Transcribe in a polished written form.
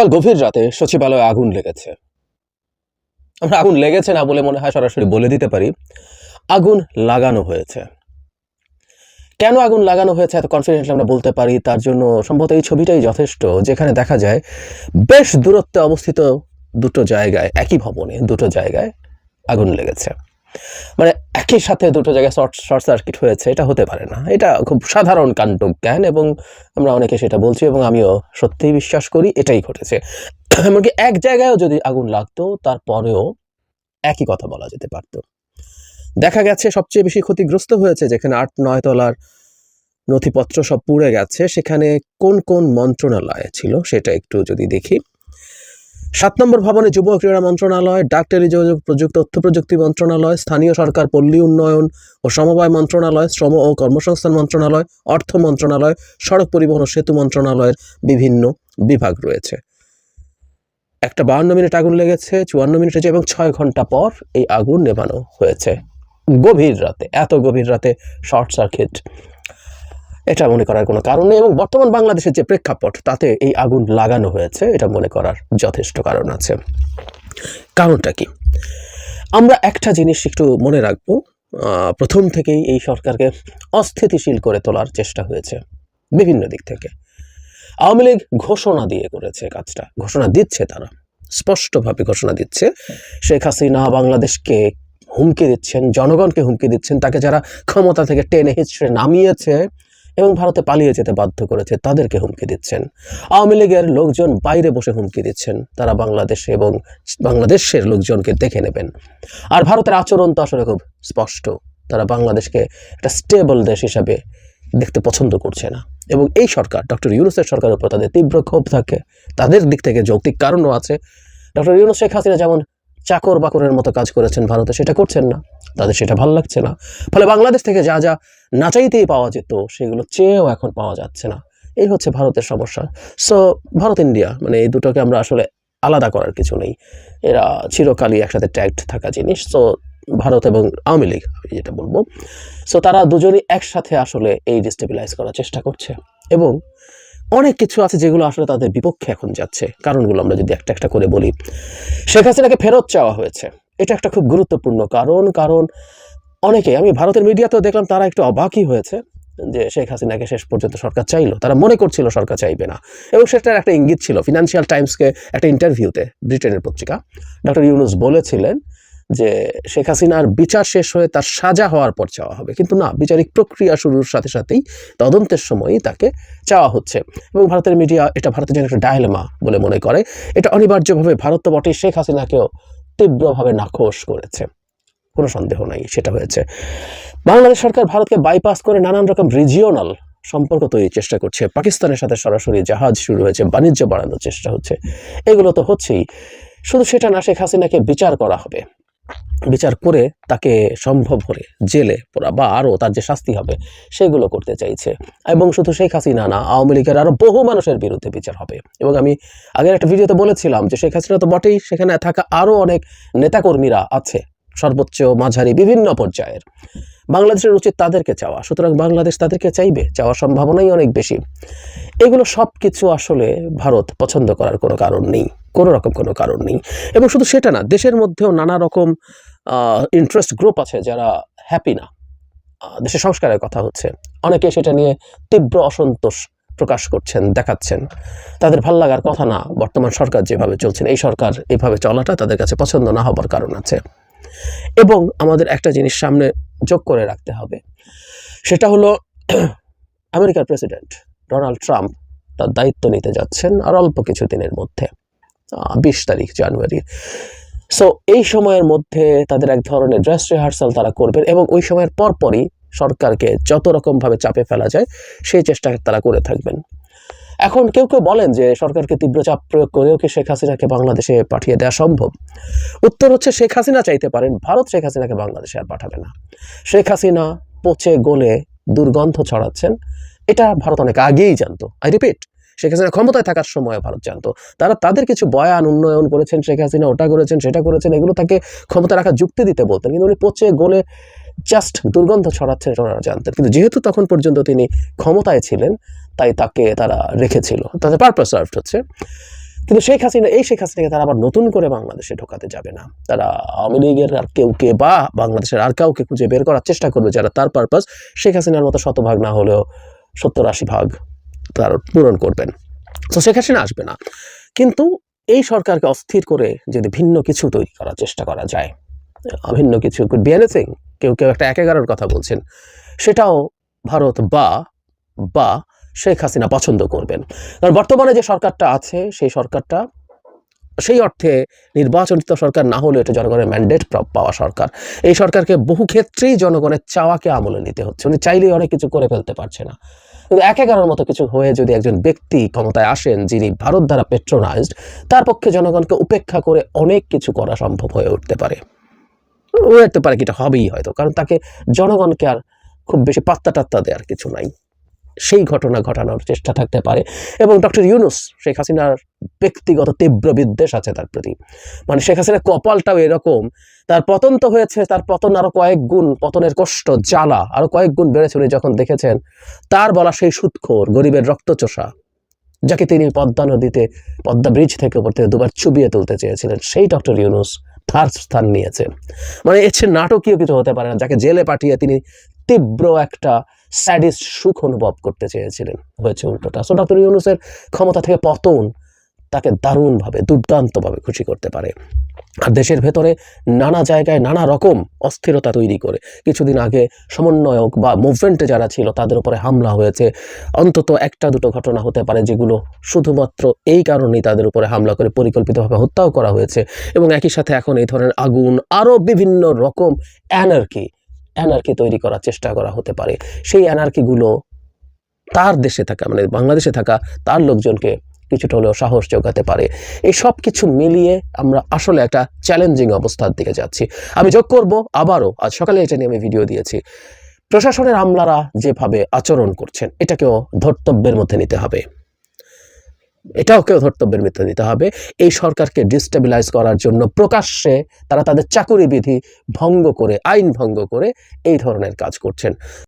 কাল গভীর রাতে সচিবালয়ে আগুন লেগেছে। আমরা আগুন লেগেছে না বলে মনে হয় সরাসরি বলে দিতে পারি, আগুন লাগানো হয়েছে। কেন আগুন লাগানো হয়েছে এত কনফিডেন্টলি আমরা বলতে পারি, তার জন্য সম্ভবত এই ছবিটাই যথেষ্ট, যেখানে দেখা যায় বেশ দূরত্বে অবস্থিত দুটো জায়গায়, একই ভবনে দুটো জায়গায় আগুন লেগেছে। মানে একই সাথে দুটো জায়গায় শর্ট সার্কিট হয়েছে, এটা হতে পারে না। এটা খুব সাধারণ কাণ্ডজ্ঞান এবং আমরা অনেকে সেটা বলছি এবং আমিও সত্যিই বিশ্বাস করি এটাই ঘটেছে। এমনকি এক জায়গায়ও যদি আগুন লাগতো তারপরেও একই কথা বলা যেতে পারত। দেখা গেছে সবচেয়ে বেশি ক্ষতিগ্রস্ত হয়েছে যেখানে ৮-৯ তলার নথিপত্র সব পুড়ে গেছে, সেখানে কোন কোন মন্ত্রণালয় ছিল সেটা একটু যদি দেখি। ৭ নম্বর ভবনে যুব ক্রীড়া মন্ত্রণালয়, ডাক টেলিযোগাযোগ তথ্য প্রযুক্তি মন্ত্রণালয়, স্থানীয় সরকার পল্লী উন্নয়ন ও সমবায় মন্ত্রণালয়, শ্রম ও কর্মসংস্থান মন্ত্রণালয়, অর্থ মন্ত্রণালয়, সড়ক পরিবহন ও সেতু মন্ত্রণালয়ের বিভিন্ন বিভাগ রয়েছে। 1:52 মিনিট আগুন লেগেছে, 54 মিনিট হয়েছে এবং 6 ঘন্টা পর এই আগুন নেভানো হয়েছে। গভীর রাতে, এত গভীর রাতে শর্ট সার্কিট, এটা মনে করার কোনো কারণ নেই। এবং বর্তমান বাংলাদেশের যে প্রেক্ষাপট, তাতে এই আগুন লাগানো হয়েছে এটা মনে করার যথেষ্ট কারণ আছে। কারণটা কি? আমরা একটা জিনিস একটু মনে রাখবো, প্রথম থেকেই এই সরকারকে অস্থিতিশীল করে তোলার চেষ্টা হয়েছে বিভিন্ন দিক থেকে। আওয়ামী লীগ ঘোষণা দিয়ে করেছে কাজটা, ঘোষণা দিচ্ছে, তারা স্পষ্টভাবে ঘোষণা দিচ্ছে শেখ হাসিনা বাংলাদেশকে হুমকি দিচ্ছেন, জনগণকে হুমকি দিচ্ছেন, তাকে যারা ক্ষমতা থেকে টেনে হিচড়ে নামিয়েছে এবং ভারতে পালিয়ে যেতে বাধ্য করেছে তাদেরকে হুমকি দিচ্ছেন। আওয়ামী লীগের লোকজন বাইরে বসে হুমকি দিচ্ছেন, তারা বাংলাদেশে এবং বাংলাদেশের লোকজনকে দেখে নেবেন। আর ভারতের আচরণ তো আসলে খুব স্পষ্ট, তারা বাংলাদেশকে একটা স্টেবল দেশ হিসাবে দেখতে পছন্দ করছে না। এবং এই সরকার, ডক্টর ইউনূসের সরকারের উপর তাদের তীব্র ক্ষোভ থাকে, তাদের দিক থেকে যৌক্তিক কারণও আছে। ডক্টর ইউনূস শেখ হাসিনা যেমন চাকর বাকরের মতো কাজ করেছেন ভারতে, সেটা করছেন না, তাদের সেটা ভালো লাগছে না। ফলে বাংলাদেশ থেকে যা যা না চাইতেই পাওয়া যেত সেগুলো চেয়েও এখন পাওয়া যাচ্ছে না। এই হচ্ছে ভারতের সমস্যা। সো ভারত ইন্ডিয়া মানে এই দুটোকে আমরা আসলে আলাদা করার কিছু নেই, এরা চিরকালই একসাথে ট্যাগড থাকা জিনিস। সো ভারত এবং আওয়ামী লীগ, আমি যেটা বলবো, সো তারা দুজনই একসাথে আসলে এই ডিস্টেবিলাইজ করার চেষ্টা করছে। এবং অনেক কিছু আছে যেগুলো আসলে তাদের বিপক্ষে এখন যাচ্ছে। কারণগুলো আমরা যদি একটা একটা করে বলি, শেখ হাসিনাকে ফেরত চাওয়া হয়েছে, এটা একটা খুব গুরুত্বপূর্ণ কারণ। কারণ অনেকে, আমি ভারতের মিডিয়াতেও দেখলাম, তারা একটু অবাকই হয়েছে যে শেখ হাসিনাকে শেষ পর্যন্ত সরকার চাইলো। তারা মনে করছিল সরকার চাইবে না, এবং সেটার একটা ইঙ্গিত ছিল। ফিনান্সিয়াল টাইমসকে একটা ইন্টারভিউতে, ব্রিটেনের পত্রিকা, ডক্টর ইউনূস বলেছিলেন যে শেখ হাসিনার বিচার শেষ হয়ে তার সাজা হওয়ার পর চাওয়া হবে, কিন্তু না, বিচারিক প্রক্রিয়া শুরুর সাথে সাথেই তদন্তের সময়ই তাকে চাওয়া হচ্ছে। এবং ভারতের মিডিয়া এটা ভারতের জন্য একটা ডায়লেমা বলে মনে করে। এটা অনিবার্যভাবে ভারত তো বটেই, শেখ হাসিনাকেও তীব্রভাবে নাখোশ করেছে, কোনো সন্দেহ নাই সেটা হয়েছে। বাংলাদেশ সরকার ভারতকে বাইপাস করে নানান রকম রিজিওনাল সম্পর্ক তৈরির চেষ্টা করছে, পাকিস্তানের সাথে সরাসরি জাহাজ শুরু হয়েছে, বাণিজ্য বাড়ানোর চেষ্টা হচ্ছে, এগুলো তো হচ্ছেই। শুধু সেটা না, শেখ হাসিনাকে বিচার করা হবে, বিচার করে তাকে সম্ভব হলে জেলে পড়া বা আরও তার যে শাস্তি হবে সেগুলো করতে চাইছে। এবং শুধু শেখ হাসিনা না, আওয়ামী লীগের আরও বহু মানুষের বিরুদ্ধে বিচার হবে। এবং আমি আগের একটা ভিডিওতে বলেছিলাম যে শেখ হাসিনা তো বটেই, সেখানে থাকা আরও অনেক নেতাকর্মীরা আছে, সর্বোচ্চ মাঝারি বিভিন্ন পর্যায়ের। বাংলাদেশের উচিত তাদেরকে চাওয়া, সুতরাং বাংলাদেশ তাদেরকে চাইবে, চাওয়ার সম্ভাবনাই অনেক বেশি। এগুলো সব কিছু আসলে ভারত পছন্দ করার কোনো কারণ নেই, কোনো রকম কোনো কারণ নেই। এবং শুধু সেটা না, দেশের মধ্যেও নানা রকম ইন্টারেস্ট গ্রুপ আছে যারা হ্যাপি না, দেশের সংস্কারের কথা হচ্ছে, অনেকে সেটা নিয়ে তীব্র অসন্তোষ প্রকাশ করছেন, দেখাচ্ছেন। তাদের ভাল লাগার কথা না বর্তমান সরকার যেভাবে চলছেন, এই সরকার এভাবে চলাটা তাদের কাছে পছন্দ না হবার কারণ আছে। এবং আমাদের একটা জিনিস সামনে যোগ করে রাখতে হবে, সেটা হলো আমেরিকার প্রেসিডেন্ট ডোনাল্ড ট্রাম্প তার দায়িত্ব নিতে যাচ্ছেন আর অল্প কিছু দিনের মধ্যে, 20 তারিখ জানুয়ারি। সো এই সময়ের মধ্যে তাদের এক ধরনের ড্রেস রিহার্সাল তারা করবেন এবং ওই সময়ের পরপরই সরকারকে যত রকমভাবে চাপে ফেলা যায় সেই চেষ্টা তারা করে থাকবেন। এখন কেউ কেউ বলেন যে সরকারকে তীব্র চাপ প্রয়োগ করেও কি শেখ হাসিনাকে বাংলাদেশে পাঠিয়ে দেওয়া সম্ভব? উত্তর হচ্ছে, শেখ হাসিনা চাইতে পারেন, ভারত শেখ হাসিনাকে বাংলাদেশে আর পাঠাবে না। শেখ হাসিনা পচে গলে দুর্গন্ধ ছড়াচ্ছেন, এটা ভারত অনেক আগেই জানতো। আই রিপিট, শেখ হাসিনা ক্ষমতায় থাকার সময় ভারত জানতো। তারা তাদের কিছু বয়ান উন্নয়ন করেছেন, শেখ হাসিনা ওটা করেছেন সেটা করেছেন, এগুলো তাকে ক্ষমতা রাখার যুক্তি দিতে বলতেন, কিন্তু উনি পচে গলে জাস্ট দুর্গন্ধ ছড়াচ্ছেন এটা ওনারা জানতেন। কিন্তু যেহেতু তখন পর্যন্ত তিনি ক্ষমতায় ছিলেন, তাই তাকে তারা রেখেছিল, তাদের পারপাস সার্ভড হচ্ছে। কিন্তু শেখ হাসিনাকে তারা আবার নতুন করে বাংলাদেশে ঢোকাতে যাবে না। তারা আওয়ামী লীগের আর কেউকে বা বাংলাদেশের আর কাউকে খুঁজে বের করার চেষ্টা করবে, যারা তার পারপাস শেখ হাসিনার মতো 100 ভাগ না হলেও 70-80 ভাগ তার পূরণ করবেন। তো শেখ হাসিনা আসবে না, কিন্তু এই সরকারকে অস্থির করে যদি ভিন্ন কিছু তৈরি করার চেষ্টা করা যায়, ভিন্ন কিছু could be anything, কেউ একটা 1-11 কথা বলছেন, সেটাও ভারত বা শেখ হাসিনা পছন্দ করবেন। কারণ বর্তমানে যে সরকারটা আছে সেই সরকারটা সেই অর্থে নির্বাচিত সরকার না হলেও এটা জনগণের ম্যান্ডেট পাওয়া সরকার। এই সরকারকে বহু ক্ষেত্রেই জনগণের চাওয়াকে আমলে নিতে হচ্ছে। উনি চাইলেই অনেক কিছু করে ফেলতে পারছে না। কিন্তু 1-11 মতো কিছু হয়ে যদি একজন ব্যক্তি ক্ষমতায় আসেন যিনি ভারত দ্বারা পেট্রোনাইজড, তার পক্ষে জনগণকে উপেক্ষা করে অনেক কিছু করা সম্ভব হয়ে উঠতে পারে। কি এটা হবেই হয়তো, কারণ তাকে জনগণকে আর খুব বেশি পাত্তা টাত্তা দেওয়ার কিছু নাই। সেই ঘটনা ঘটানোর চেষ্টা থাকতে পারে। এবং ডক্টর ইউনূস, শেখ হাসিনার ব্যক্তিগত তীব্র বিদ্বেষ আছে তার প্রতি। মানে শেখ হাসিনার কপালটাও এরকম, তার পতন তো হয়েছে, তার পতন আরো কয়েক গুণ, পতনের কষ্ট জ্বালা আরো কয়েক গুণ বেড়েছে উনি যখন দেখেছেন তার বলা সেই সুদখোর গরিবের রক্তচোষা, যাকে তিনি পদ্মা ব্রিজ থেকে উপর থেকে 2বার চুবিয়ে তুলতে চেয়েছিলেন, সেই ডক্টর ইউনূস তার স্থান নিয়েছে। মানে এর চেয়ে নাটকীয় কিছু হতে পারে না, যাকে জেলে পাঠিয়ে তিনি তীব্র একটা স্যাডিস্ট সুখ অনুভব করতে চেয়েছিলেন, হয়েছে উল্টোটা। সো ডক্টর ইউনূসের ক্ষমতা থেকে পতন তাকে দারুণভাবে দুর্দান্তভাবে খুশি করতে পারে। আর দেশের ভেতরে নানা জায়গায় নানা রকম অস্থিরতা তৈরি করে, কিছুদিন আগে সমন্বয়ক বা মুভমেন্টে যারা ছিল তাদের উপরে হামলা হয়েছে। অন্তত 1-2 ঘটনা হতে পারে যেগুলো শুধুমাত্র এই কারণেই তাদের উপরে হামলা করে পরিকল্পিতভাবে হত্যাও করা হয়েছে। এবং একই সাথে এখন এই ধরনের আগুন, আরও বিভিন্ন রকম অ্যানার্কি তৈরি করার চেষ্টা করা হতে পারে। সেই অ্যানার্কিগুলো তার দেশে থাকা, মানে বাংলাদেশে থাকা তার লোকজনকে কিছুটা হলেও সাহস যোগাতে পারে। এই সব কিছু মিলিয়ে আমরা আসলে একটা চ্যালেঞ্জিং অবস্থার দিকে যাচ্ছি। আমি যোগ করব আবারও, আজ সকালে এটা নিয়ে আমি ভিডিও দিয়েছি, প্রশাসনের আমলারা যেভাবে আচরণ করছেন এটাকেও ধর্তব্যের মধ্যে নিতে হবে, ধর্তব্যের মধ্যে নিতে হবে। এই সরকারকে ডিস্টেবিলাইজ করার জন্য প্রকাশ্যে তারা তাদের চাকুরি বিধি ভঙ্গ করে, আইন ভঙ্গ করে এই ধরনের কাজ করছেন।